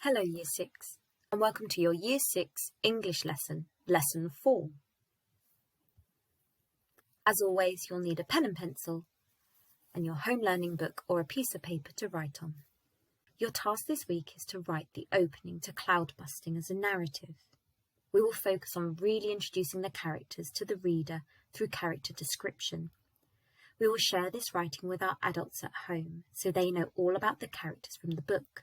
Hello Year 6 and welcome to your Year 6 English lesson, Lesson 4. As always, you'll need a pen and pencil and your home learning book or a piece of paper to write on. Your task this week is to write the opening to Cloud Busting as a narrative. We will focus on really introducing the characters to the reader through character description. We will share this writing with our adults at home so they know all about the characters from the book.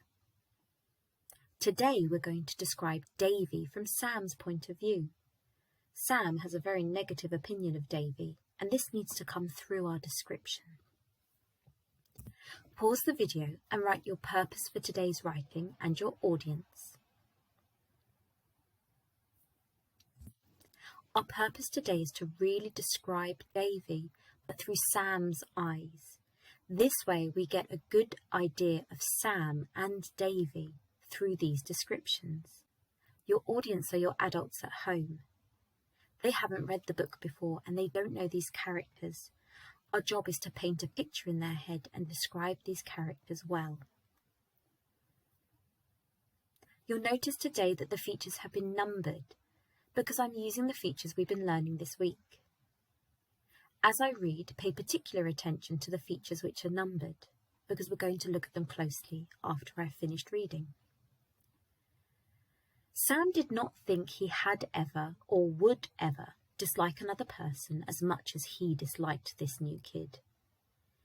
Today we're going to describe Davy from Sam's point of view. Sam has a very negative opinion of Davy, and this needs to come through our description. Pause the video and write your purpose for today's writing and your audience. Our purpose today is to really describe Davy, but through Sam's eyes. This way we get a good idea of Sam and Davy through these descriptions. Your audience are your adults at home. They haven't read the book before and they don't know these characters. Our job is to paint a picture in their head and describe these characters well. You'll notice today that the features have been numbered because I'm using the features we've been learning this week. As I read, pay particular attention to the features which are numbered because we're going to look at them closely after I've finished reading. Sam did not think he had ever or would ever dislike another person as much as he disliked this new kid.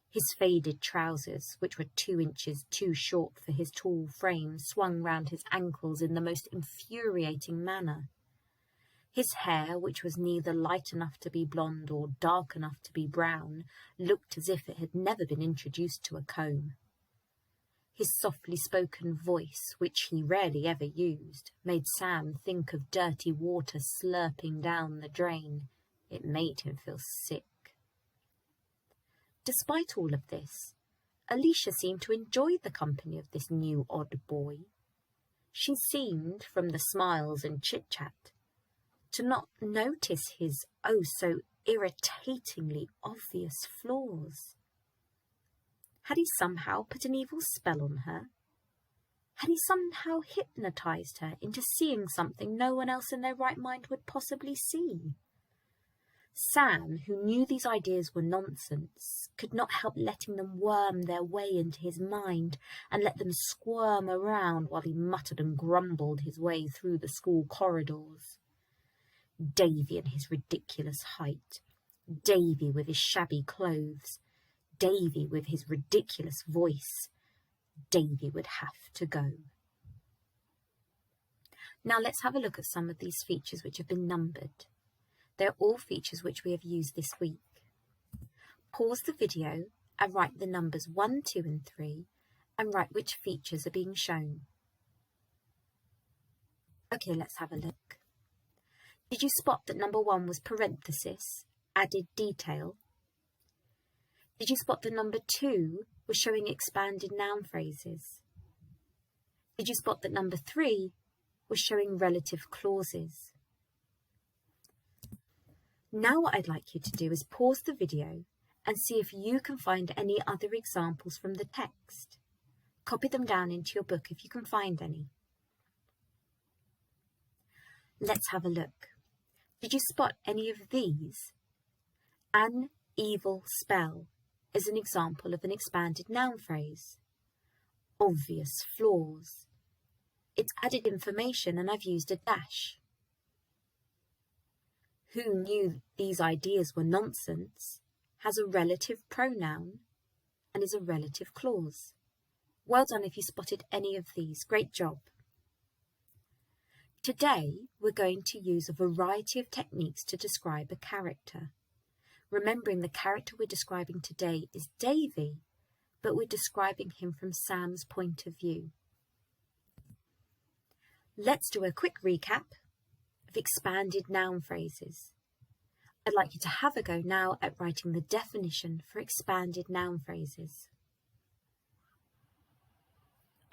His faded trousers, which were 2 inches too short for his tall frame, swung round his ankles in the most infuriating manner. His hair, which was neither light enough to be blonde or dark enough to be brown, looked as if it had never been introduced to a comb. His softly spoken voice, which he rarely ever used, made Sam think of dirty water slurping down the drain. It made him feel sick. Despite all of this, Alicia seemed to enjoy the company of this new odd boy. She seemed, from the smiles and chit-chat, to not notice his so irritatingly obvious flaws. Had he somehow put an evil spell on her? Had he somehow hypnotized her into seeing something no one else in their right mind would possibly see? Sam, who knew these ideas were nonsense, could not help letting them worm their way into his mind and let them squirm around while he muttered and grumbled his way through the school corridors. Davy and his ridiculous height, Davy with his shabby clothes, Davy with his ridiculous voice. Davy would have to go. Now let's have a look at some of these features which have been numbered. They're all features which we have used this week. Pause the video and write the numbers 1, 2 and 3 and write which features are being shown. Okay, let's have a look. Did you spot that number 1 was parenthesis, added detail? Did you spot that number 2 was showing expanded noun phrases? Did you spot that number 3 was showing relative clauses? Now what I'd like you to do is pause the video and see if you can find any other examples from the text. Copy them down into your book if you can find any. Let's have a look. Did you spot any of these? An evil spell is an example of an expanded noun phrase. Obvious flaws. It's added information and I've used a dash. Who knew these ideas were nonsense has a relative pronoun and is a relative clause. Well done if you spotted any of these. Great job. Today we're going to use a variety of techniques to describe a character. Remembering the character we're describing today is Davy, but we're describing him from Sam's point of view. Let's do a quick recap of expanded noun phrases. I'd like you to have a go now at writing the definition for expanded noun phrases.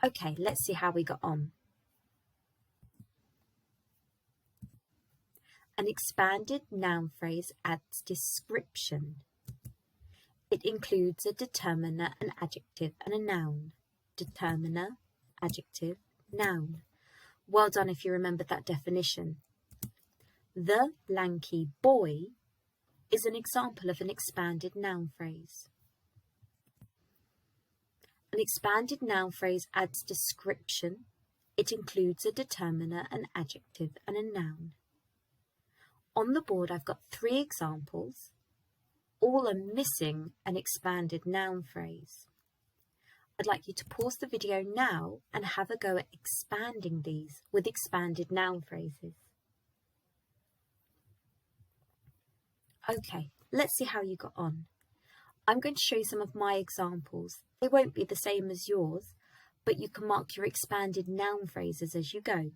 Okay, let's see how we got on. An expanded noun phrase adds description. It includes a determiner, an adjective, and a noun. Determiner, adjective, noun. Well done if you remembered that definition. The lanky boy is an example of an expanded noun phrase. An expanded noun phrase adds description. It includes a determiner, an adjective, and a noun. On the board, I've got 3 examples. All are missing an expanded noun phrase. I'd like you to pause the video now and have a go at expanding these with expanded noun phrases. Okay, let's see how you got on. I'm going to show you some of my examples. They won't be the same as yours, but you can mark your expanded noun phrases as you go.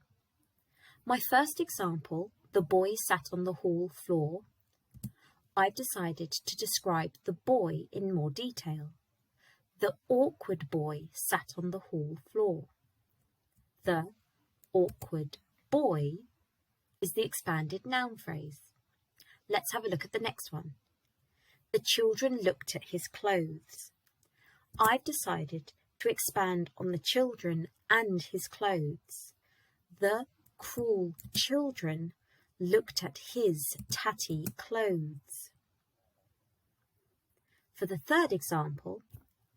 My first example, the boy sat on the hall floor. I've decided to describe the boy in more detail. The awkward boy sat on the hall floor. The awkward boy is the expanded noun phrase. Let's have a look at the next one. The children looked at his clothes. I've decided to expand on the children and his clothes. The cruel children looked at his tatty clothes. For the third example,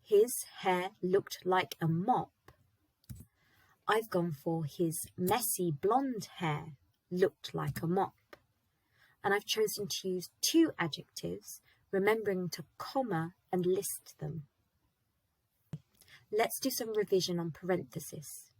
his hair looked like a mop. I've gone for his messy blonde hair looked like a mop. And I've chosen to use 2 adjectives, remembering to comma and list them. Let's do some revision on parenthesis.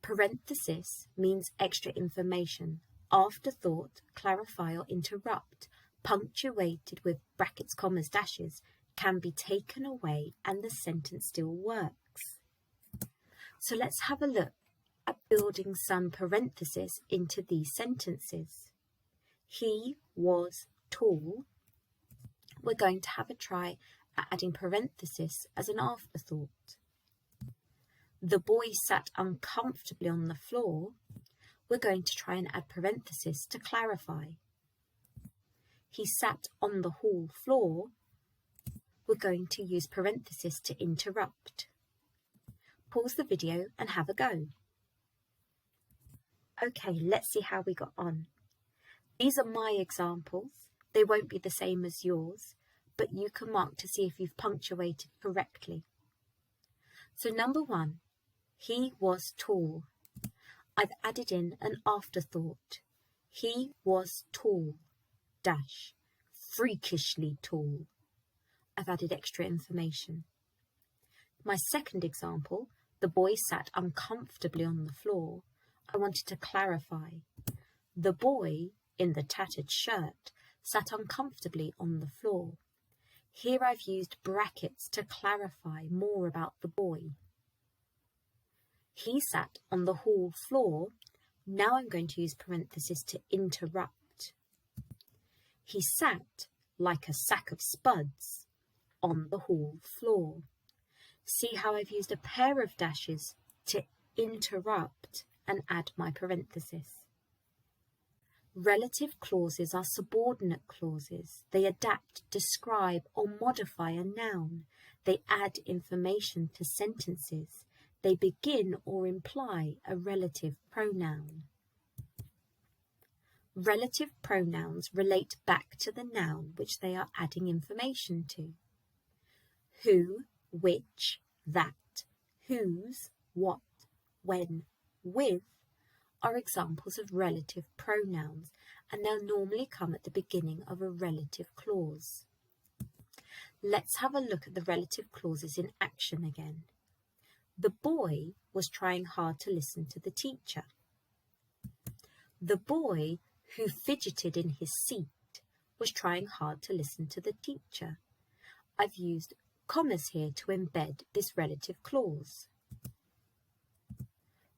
Parenthesis means extra information, afterthought, clarify or interrupt, punctuated with brackets, commas, dashes, can be taken away and the sentence still works. So let's have a look at building some parenthesis into these sentences. He was tall. We're going to have a try at adding parenthesis as an afterthought. The boy sat uncomfortably on the floor. We're going to try and add parenthesis to clarify. He sat on the hall floor. We're going to use parenthesis to interrupt. Pause the video and have a go. Okay, let's see how we got on. These are my examples. They won't be the same as yours, but you can mark to see if you've punctuated correctly. So number 1, he was tall. I've added in an afterthought. He was tall, dash, freakishly tall. I've added extra information. My second example, the boy sat uncomfortably on the floor. I wanted to clarify. The boy in the tattered shirt sat uncomfortably on the floor. Here I've used brackets to clarify more about the boy. He sat on the hall floor. Now I'm going to use parenthesis to interrupt. He sat like a sack of spuds on the hall floor. See how I've used a pair of dashes to interrupt and add my parenthesis. Relative clauses are subordinate clauses. They adapt, describe, or modify a noun. They add information to sentences. They begin or imply a relative pronoun. Relative pronouns relate back to the noun which they are adding information to. Who, which, that, whose, what, when, with are examples of relative pronouns, and they'll normally come at the beginning of a relative clause. Let's have a look at the relative clauses in action again. The boy was trying hard to listen to the teacher. The boy who fidgeted in his seat was trying hard to listen to the teacher. I've used commas here to embed this relative clause.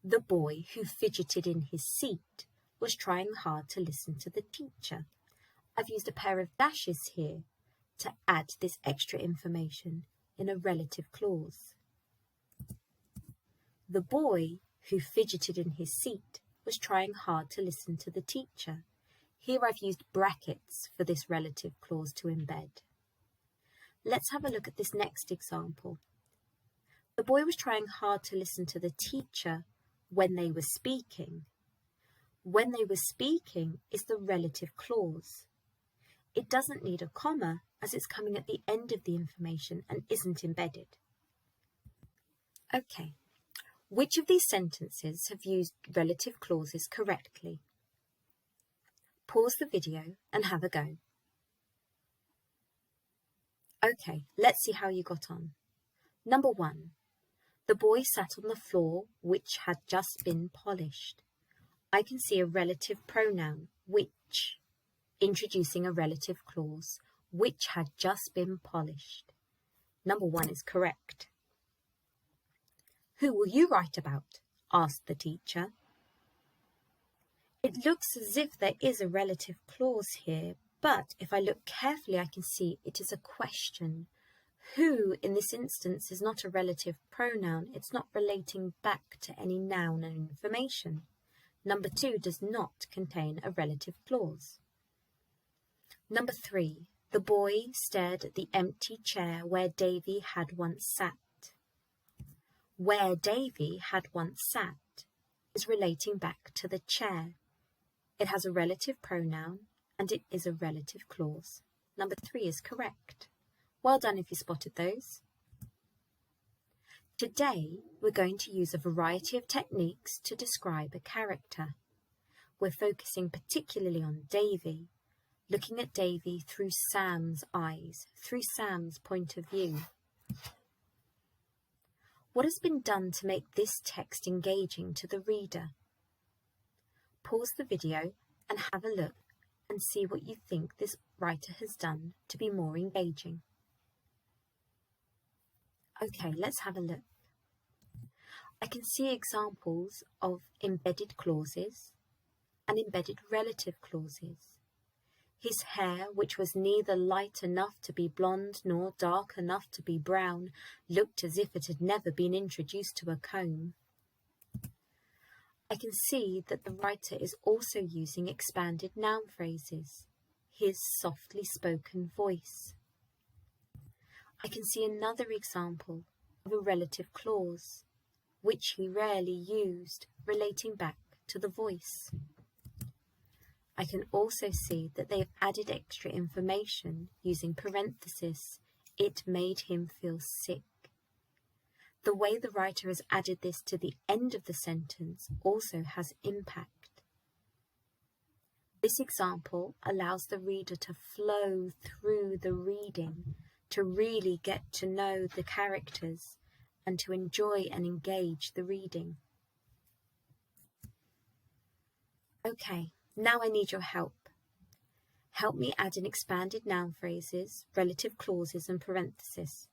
The boy who fidgeted in his seat was trying hard to listen to the teacher. I've used a pair of dashes here to add this extra information in a relative clause. The boy who fidgeted in his seat was trying hard to listen to the teacher. Here I've used brackets for this relative clause to embed. Let's have a look at this next example. The boy was trying hard to listen to the teacher when they were speaking. When they were speaking is the relative clause. It doesn't need a comma as it's coming at the end of the information and isn't embedded. Okay, which of these sentences have used relative clauses correctly? Pause the video and have a go. Okay, let's see how you got on. Number 1. The boy sat on the floor which had just been polished. I can see a relative pronoun, which, introducing a relative clause, which had just been polished. Number 1 is correct. Who will you write about? Asked the teacher. It looks as if there is a relative clause here, but if I look carefully I can see it is a question. Who in this instance is not a relative pronoun. It's not relating back to any noun and information. Number 2 does not contain a relative clause. Number 3. The boy stared at the empty chair where Davy had once sat. Where Davy had once sat is relating back to the chair. It has a relative pronoun and it is a relative clause. Number 3 is correct. Well done if you spotted those. Today we're going to use a variety of techniques to describe a character. We're focusing particularly on Davy, looking at Davy through Sam's eyes, through Sam's point of view. What has been done to make this text engaging to the reader? Pause the video and have a look and see what you think this writer has done to be more engaging. Okay, let's have a look. I can see examples of embedded clauses and embedded relative clauses. His hair, which was neither light enough to be blonde nor dark enough to be brown, looked as if it had never been introduced to a comb. I can see that the writer is also using expanded noun phrases. His softly spoken voice. I can see another example of a relative clause, which he rarely used, relating back to the voice. I can also see that they have added extra information using parenthesis. It made him feel sick. The way the writer has added this to the end of the sentence also has impact. This example allows the reader to flow through the reading, to really get to know the characters and to enjoy and engage the reading. Okay, now I need your help. Help me add in expanded noun phrases, relative clauses and parentheses.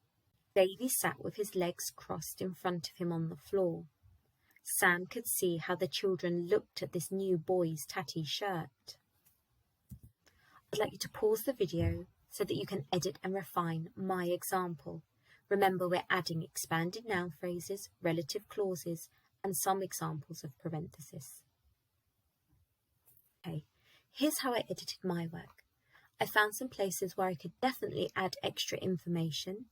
Davy sat with his legs crossed in front of him on the floor. Sam could see how the children looked at this new boy's tatty shirt. I'd like you to pause the video so that you can edit and refine my example. Remember, we're adding expanded noun phrases, relative clauses, and some examples of parentheses. Okay, here's how I edited my work. I found some places where I could definitely add extra information.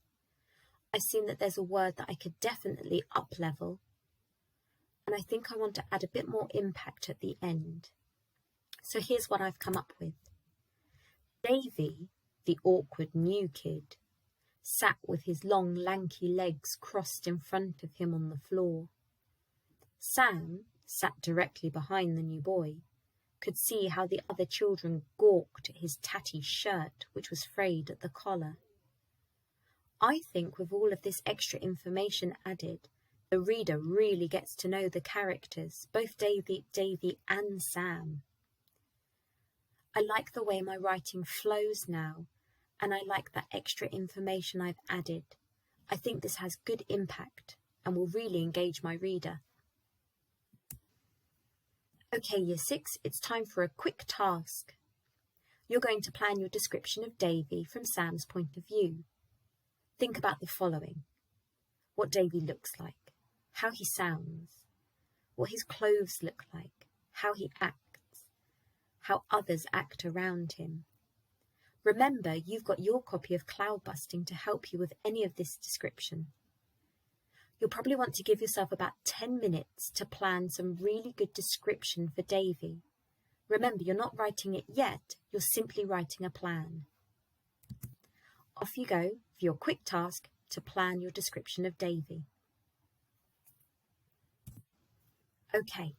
I've seen that there's a word that I could definitely up-level. And I think I want to add a bit more impact at the end. So here's what I've come up with. Davy, the awkward new kid, sat with his long lanky legs crossed in front of him on the floor. Sam sat directly behind the new boy, could see how the other children gawked at his tatty shirt, which was frayed at the collar. I think with all of this extra information added, the reader really gets to know the characters, both Davy and Sam. I like the way my writing flows now, and I like that extra information I've added. I think this has good impact and will really engage my reader. Okay, Year 6, it's time for a quick task. You're going to plan your description of Davy from Sam's point of view. Think about the following: what Davy looks like, how he sounds, what his clothes look like, how he acts, how others act around him. Remember, you've got your copy of Cloud Busting to help you with any of this description. You'll probably want to give yourself about 10 minutes to plan some really good description for Davy. Remember, you're not writing it yet, you're simply writing a plan. Off you go for your quick task to plan your description of Davy. Okay,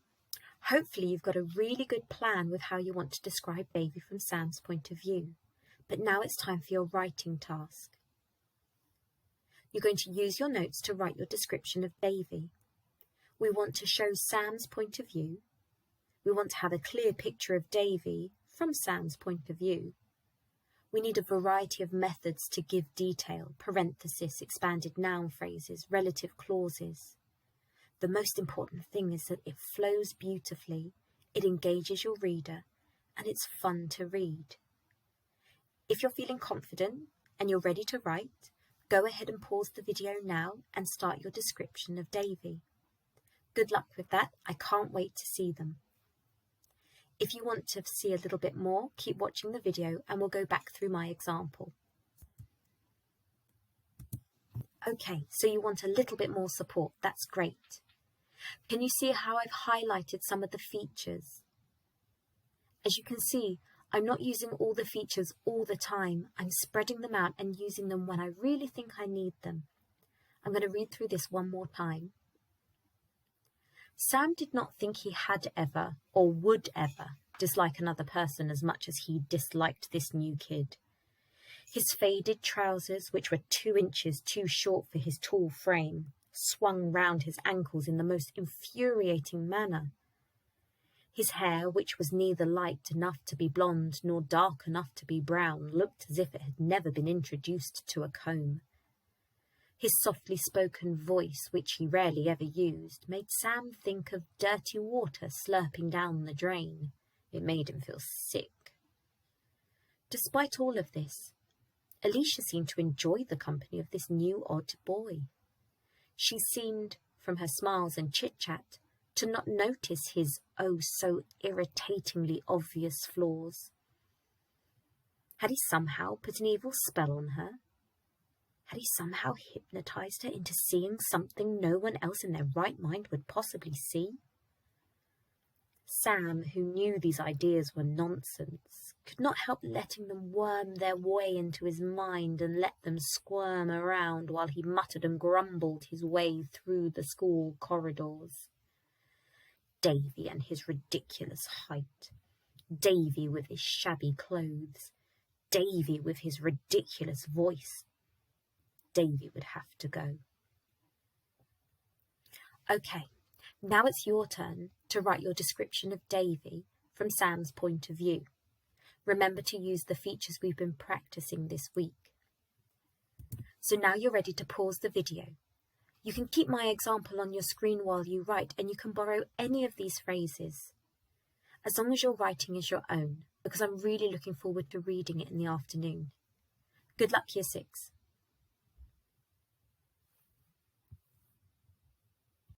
hopefully you've got a really good plan with how you want to describe Davy from Sam's point of view. But now it's time for your writing task. You're going to use your notes to write your description of Davy. We want to show Sam's point of view. We want to have a clear picture of Davy from Sam's point of view. We need a variety of methods to give detail, parenthesis, expanded noun phrases, relative clauses. The most important thing is that it flows beautifully, it engages your reader, and it's fun to read. If you're feeling confident and you're ready to write, go ahead and pause the video now and start your description of Davy. Good luck with that. I can't wait to see them. If you want to see a little bit more, keep watching the video and we'll go back through my example. Okay, so you want a little bit more support. That's great. Can you see how I've highlighted some of the features? As you can see, I'm not using all the features all the time. I'm spreading them out and using them when I really think I need them. I'm going to read through this one more time. Sam did not think he had ever, or would ever, dislike another person as much as he disliked this new kid. His faded trousers, which were 2 inches too short for his tall frame, swung round his ankles in the most infuriating manner. His hair, which was neither light enough to be blonde nor dark enough to be brown, looked as if it had never been introduced to a comb. His softly spoken voice, which he rarely ever used, made Sam think of dirty water slurping down the drain. It made him feel sick. Despite all of this, Alicia seemed to enjoy the company of this new odd boy. She seemed, from her smiles and chit-chat, to not notice his so irritatingly obvious flaws. Had he somehow put an evil spell on her? Had he somehow hypnotized her into seeing something no one else in their right mind would possibly see? Sam, who knew these ideas were nonsense, could not help letting them worm their way into his mind and let them squirm around while he muttered and grumbled his way through the school corridors. Davy and his ridiculous height. Davy with his shabby clothes. Davy with his ridiculous voice. Davy would have to go. Okay, now it's your turn to write your description of Davy from Sam's point of view. Remember to use the features we've been practicing this week. So now you're ready to pause the video. You can keep my example on your screen while you write, and you can borrow any of these phrases, as long as your writing is your own, because I'm really looking forward to reading it in the afternoon. Good luck, Year 6.